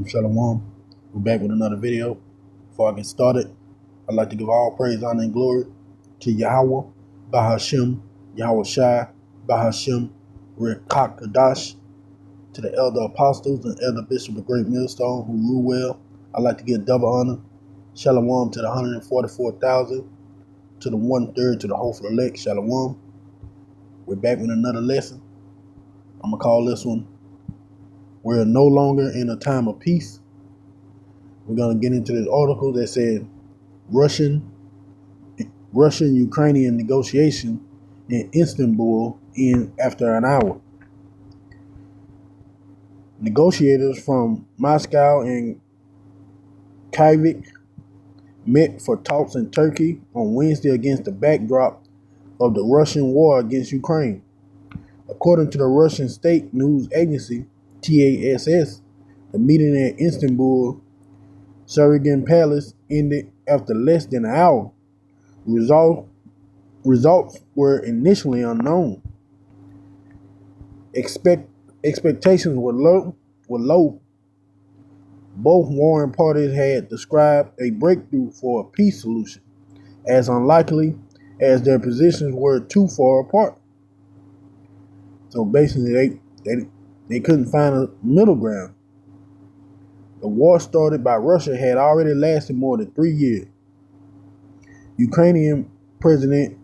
Shalom. We're back with another video. Before I get started, I'd like to give all praise, honor, and glory to Yahweh, Bahashim, Yahweh Shai, Bahashim, Rekak Kadash, to the elder apostles and elder bishop of Great Millstone who rule well. I'd like to give double honor. Shalom to the 144,000, to the 1/3, to the hopeful elect. Shalom. We're back with another lesson. I'm going to call this one, We're No Longer in a Time of Peace. We're going to get into this article that said Russian-Ukrainian negotiation in Istanbul end after an hour. Negotiators from Moscow and Kyiv met for talks in Turkey on Wednesday against the backdrop of the Russian war against Ukraine. According to the Russian state news agency TASS, the meeting at Istanbul Sarıgin Palace ended after less than an hour. Results were initially unknown. Expectations were low. Both warring parties had described a breakthrough for a peace solution as unlikely as their positions were too far apart. So basically, they couldn't find a middle ground. The war started by Russia had already lasted more than 3 years. Ukrainian President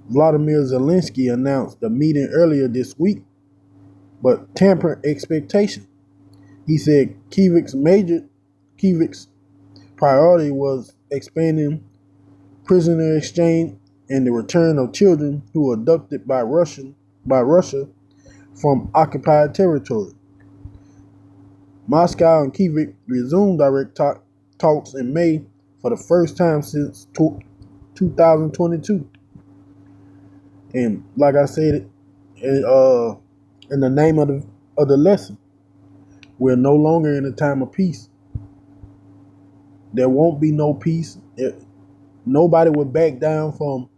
Vladimir Zelensky announced the meeting earlier this week, but tempered expectations. He said Kyiv's priority was expanding prisoner exchange and the return of children who were abducted by Russia from occupied territory. Moscow and Kyiv resumed direct talks in May for the first time since 2022. And like I said, in the name of the lesson, we're no longer in a time of peace. There won't be no peace. Nobody will back down from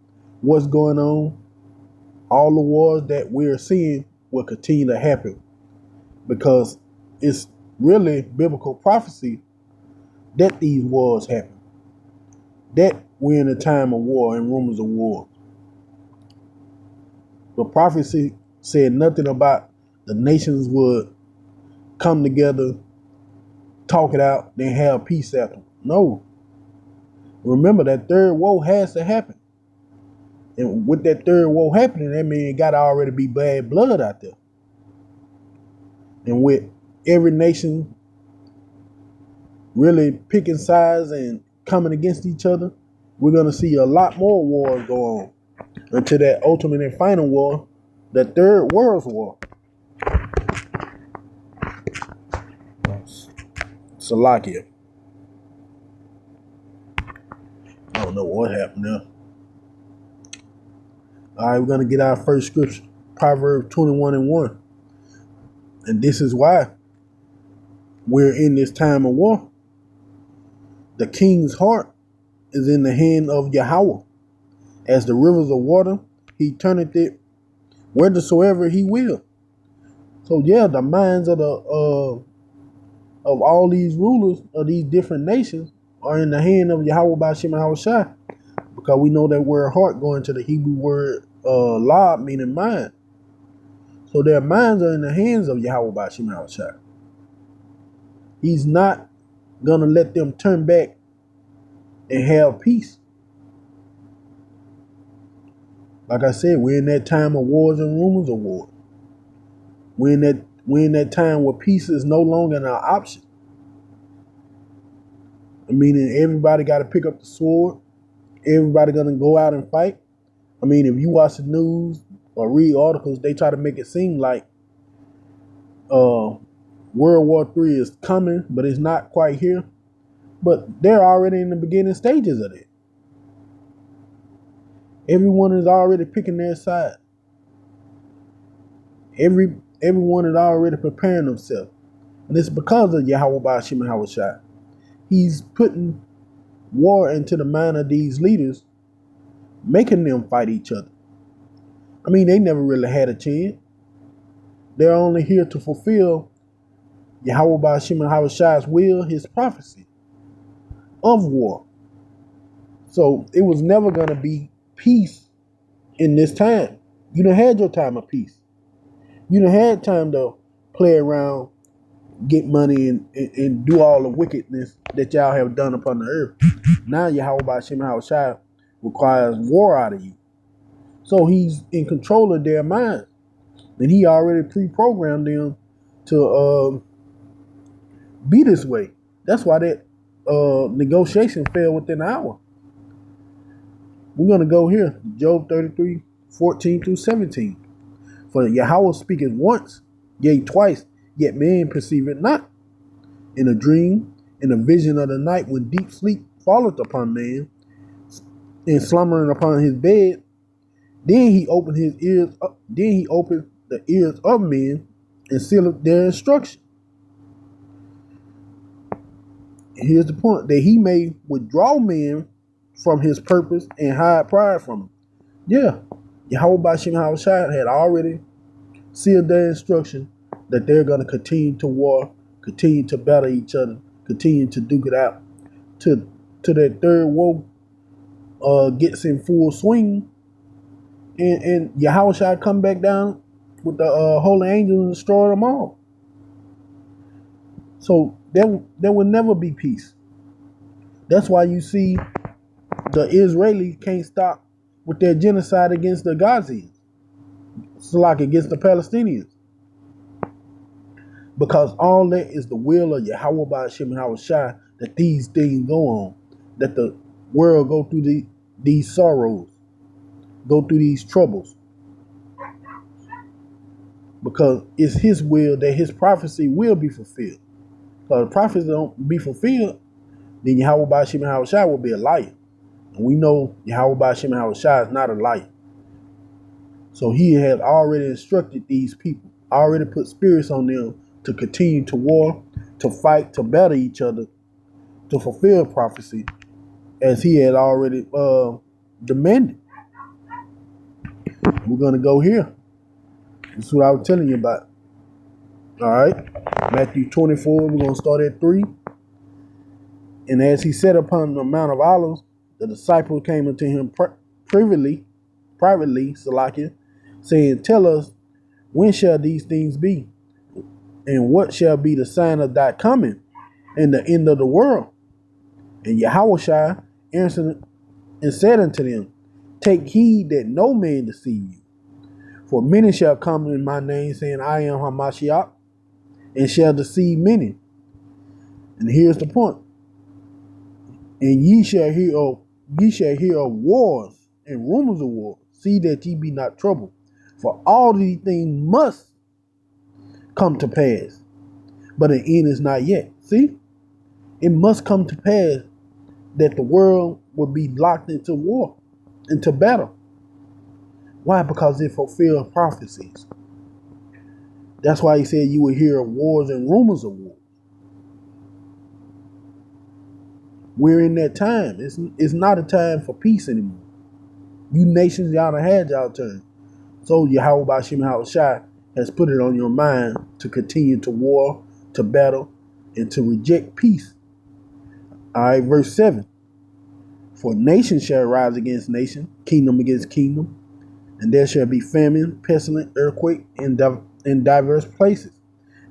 what's going on. All the wars that we're seeing will continue to happen because it's really biblical prophecy that these wars happen. That we're in a time of war and rumors of war. But prophecy said nothing about the nations would come together, talk it out, then have peace after. No. Remember, that third woe has to happen. And with that third woe happening, that means it got to already be bad blood out there. And with every nation really picking sides and coming against each other, we're going to see a lot more wars go on until that ultimate and final war, the Third World War. Salakia. I don't know what happened there. All right, we're going to get our first scripture, Proverbs 21:1. And this is why we're in this time of war. The king's heart is in the hand of Yahweh. As the rivers of water, he turneth it whithersoever he will. So yeah, the minds of all these rulers of these different nations are in the hand of Yahweh Ba'ashem Yahweh Shai, because we know that word heart going to the Hebrew word lab, meaning mind. So their minds are in the hands of Yahweh Ba'ashem Yahweh Shai. He's not gonna let them turn back and have peace. Like I said, we're in that time of wars and rumors of war. We're in that time where peace is no longer an option. Meaning everybody got to pick up the sword. Everybody gonna go out and fight. I mean, if you watch the news or read articles, they try to make it seem like World War III is coming, but it's not quite here. But they're already in the beginning stages of it. Everyone is already picking their side. Everyone is already preparing themselves. And it's because of Yahweh Ba'ashem Yahweh Shai. He's putting war into the mind of these leaders, making them fight each other. I mean, they never really had a chance. They're only here to fulfill Yahweh Bashim and Hawashi's will, his prophecy of war. So it was never going to be peace in this time. You done had your time of peace. You done had time to play around, get money, and do all the wickedness that y'all have done upon the earth. Now Yahweh Bashim and Hawashi requires war out of you. So he's in control of their minds. And he already pre-programmed them to be this way. That's why that negotiation failed within an hour. We're going to go here. Job 33, 14 through 17. For Yahweh speaketh once, yea twice, yet man perceive it not. In a dream, in a vision of the night, when deep sleep falleth upon man, and slumbering upon his bed, then he opened his ears up, then he opened the ears of men and sealed their instruction. Here's the point, that he may withdraw men from his purpose and hide pride from him. Yeah, Yahweh Bashim Hawashai had already sealed their instruction that they're going to continue to war, continue to battle each other, continue to duke it out to that third woe gets in full swing, and Yahushua come back down with the holy angels and destroy them all. So there will never be peace. That's why you see the Israelis can't stop with their genocide against the Gazians. It's like against the Palestinians. Because all that is the will of Yahweh Ba'ashim and Hawashai, that these things go on, that the world go through these sorrows, go through these troubles. Because it's his will that his prophecy will be fulfilled. Because if the prophecy don't be fulfilled, then Yahweh Ba'ashim and Hawashai will be a liar. And we know Yahweh Ba'ashim and Hawashai is not a liar. So he had already instructed these people, already put spirits on them to continue to war, to fight, to battle each other, to fulfill prophecy, as he had already demanded. We're going to go here. This is what I was telling you about. All right. Matthew 24, we're going to start at 3. And as he sat upon the Mount of Olives, the disciples came unto him privately, Salakia, saying, Tell us, when shall these things be? And what shall be the sign of thy coming and the end of the world? And Yahushua answered and said unto them, Take heed that no man deceive you. For many shall come in my name, saying, I am Hamashiach, and shall deceive many. And here's the point. And ye shall hear of wars and rumors of war. See that ye be not troubled. For all these things must come to pass, but the end is not yet. See? It must come to pass that the world will be locked into war, into battle. Why? Because it fulfilled prophecies. That's why he said you will hear of wars and rumors of war. We're in that time. It's not a time for peace anymore. You nations, y'all done had y'all turn. So Yahweh Ba'ashim Hawashai has put it on your mind to continue to war, to battle, and to reject peace. All right, verse 7. For nation shall rise against nation, kingdom against kingdom, and there shall be famine, pestilence, earthquake in diverse places.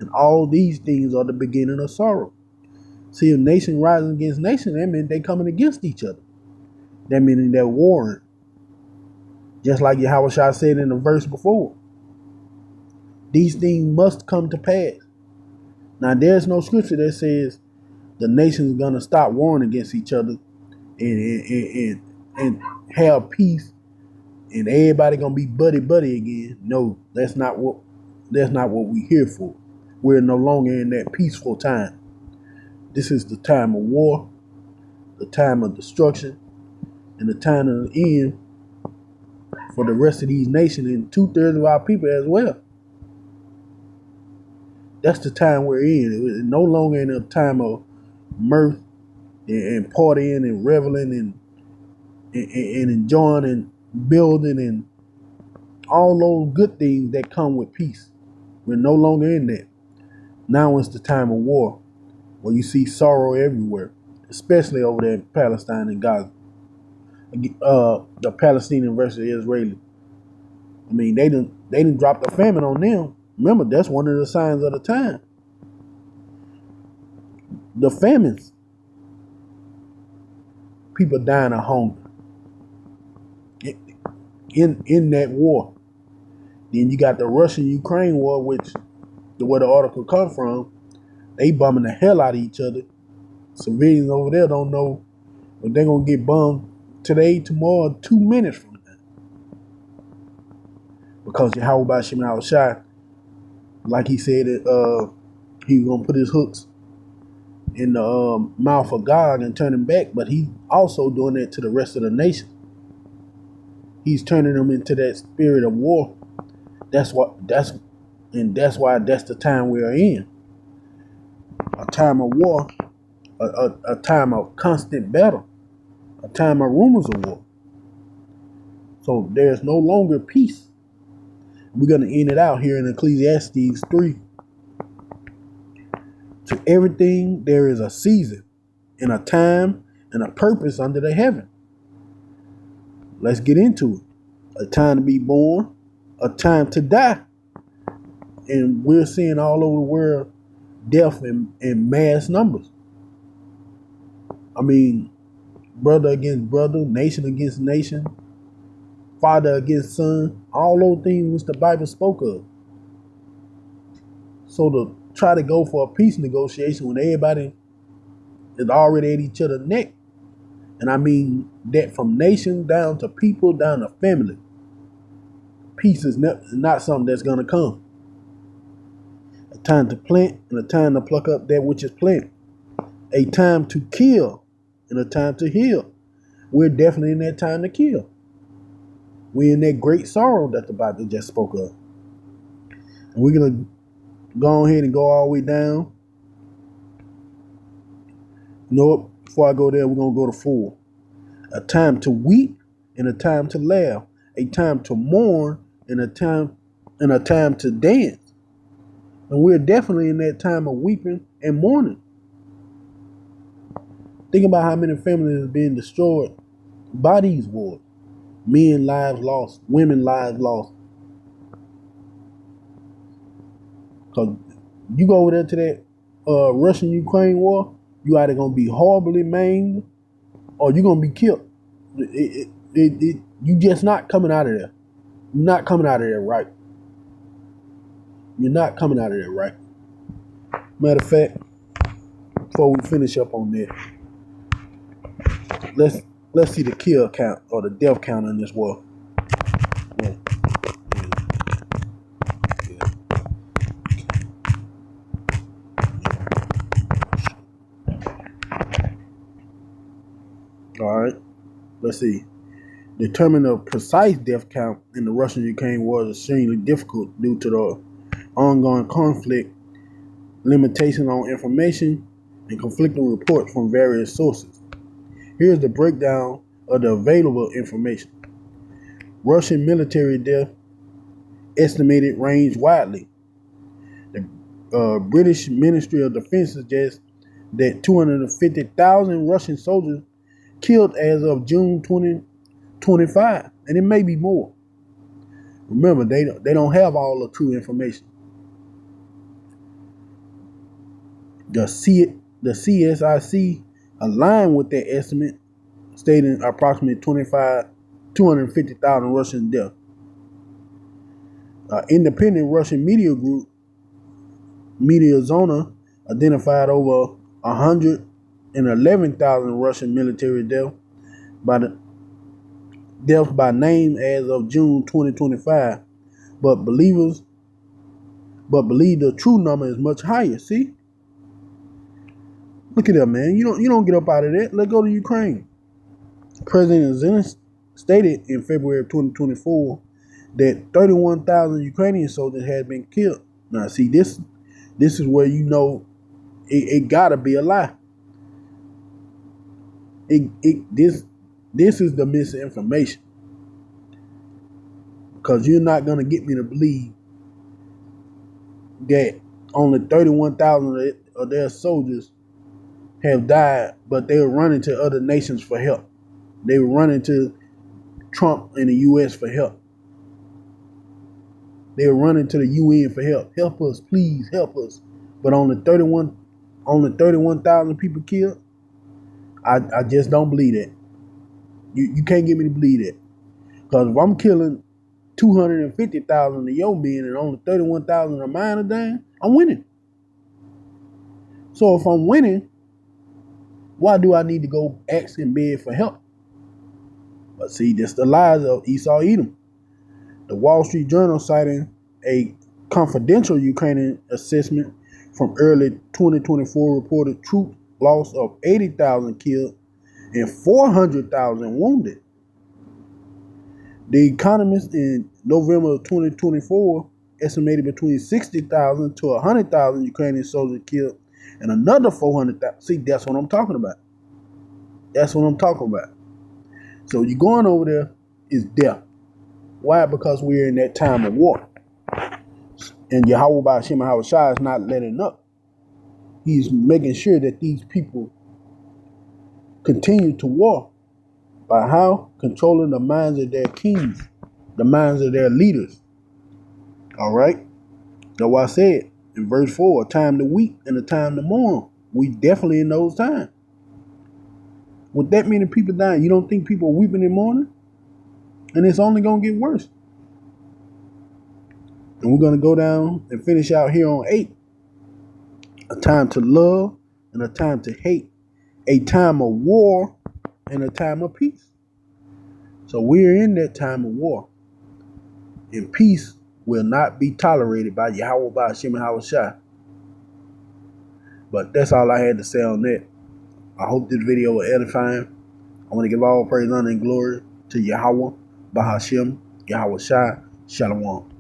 And all these things are the beginning of sorrow. See, if nation rising against nation, that means they coming against each other. That meaning they're warring. Just like Yahushua said in the verse before. These things must come to pass. Now, there's no scripture that says the nation's going to stop warring against each other and have peace and everybody going to be buddy again. No, that's not what we're here for. We're no longer in that peaceful time. This is the time of war, the time of destruction, and the time of the end for the rest of these nations and 2/3 of our people as well. That's the time we're in. We're no longer in a time of mirth and partying and reveling and enjoying and building and all those good things that come with peace. We're no longer in that. Now it's the time of war, where you see sorrow everywhere, especially over there in Palestine and Gaza. The Palestinian versus Israeli. I mean, they didn't drop the famine on them. Remember, that's one of the signs of the time. The famines, people dying of hunger in that war. Then you got the Russian-Ukraine war, which where the article come from. They bumming the hell out of each other. Civilians over there don't know if they're gonna get bummed today, tomorrow, 2 minutes from now. Because Yahweh Shema Shai, like he said, he was gonna put his hooks in the mouth of God and turn him back, but he's also doing that to the rest of the nation. He's turning them into that spirit of war. That's why that's the time we are in. A time of war, a time of constant battle, a time of rumors of war. So there's no longer peace. We're going to end it out here in Ecclesiastes 3. To everything there is a season and a time and a purpose under the heaven. Let's get into it. A time to be born, a time to die. And we're seeing all over the world death in mass numbers. I mean, brother against brother, nation against nation, father against son, all those things which the Bible spoke of. So to try to go for a peace negotiation when everybody is already at each other's neck, and I mean that from nation down to people, down to family, peace is not something that's going to come. A time to plant and a time to pluck up that which is planted. A time to kill and a time to heal. We're definitely in that time to kill. We're in that great sorrow that the Bible just spoke of. And we're going to go ahead and go all the way down. You know what? Before I go there, we're going to go to 4. A time to weep and a time to laugh. A time to mourn and a time to dance. And we're definitely in that time of weeping and mourning. Think about how many families are being destroyed by these wars. Men lives lost, women lives lost. Because you go over there to that Russian-Ukraine war, you either going to be horribly maimed or you're going to be killed. You just not coming out of there. You're not coming out of there right. You're not coming out of there right. Matter of fact, before we finish up on that, let's see the kill count or the death count in this war. Yeah. All right, let's see. Determining the precise death count in the Russian-Ukraine war is extremely difficult due to the ongoing conflict, limitation on information, and conflicting reports from various sources. Here's the breakdown of the available information. Russian military death estimated range widely. The British Ministry of Defense suggests that 250,000 Russian soldiers killed as of June 2025, and it may be more. Remember, they don't have all the true information. The CSIC aligned with that estimate, stating approximately 250,000 Russian deaths. Independent Russian media group Mediazona identified over 111,000 Russian military deaths by name as of June 2025, but believe the true number is much higher. See, look at that, man. You don't get up out of that. Let's go to Ukraine. President Zelensky stated in February of 2024 that 31,000 Ukrainian soldiers had been killed. Now, see, this is where you know it gotta be a lie. This is the misinformation, because you're not gonna get me to believe that only 31,000 of their soldiers have died, but they were running to other nations for help. They were running to Trump in the U.S. for help. They were running to the UN for help. Help us, please, help us. But only 31,000 people killed. I just don't believe that. You can't get me to believe that. Because if I'm killing 250,000 of your men and only 31,000 of mine are dying, I'm winning. So if I'm winning, why do I need to go ask and beg for help? But see, that's the lies of Esau Edom. The Wall Street Journal, citing a confidential Ukrainian assessment from early 2024, reported troop loss of 80,000 killed and 400,000 wounded. The Economist in November of 2024 estimated between 60,000 to 100,000 Ukrainian soldiers killed and another 400,000. See, that's what I'm talking about. That's what I'm talking about. So you're going over there is death. Why? Because we're in that time of war. And Yahweh Ba'ashem Yahawashi is not letting up. He's making sure that these people continue to war. By how? Controlling the minds of their kings, the minds of their leaders. All right? That's why I said in verse 4, a time to weep and a time to mourn. We definitely in those times. With that many people dying, you don't think people are weeping and mourning? And it's only going to get worse. And we're going to go down and finish out here on 8. A time to love and a time to hate. A time of war and a time of peace. So we're in that time of war. And peace will not be tolerated by Yahweh Ba'ashem Yahawashi. But that's all I had to say on that. I hope this video was edifying. I want to give all praise, honor, and glory to Yahweh Ba'ashem Yahawashi. Shalom.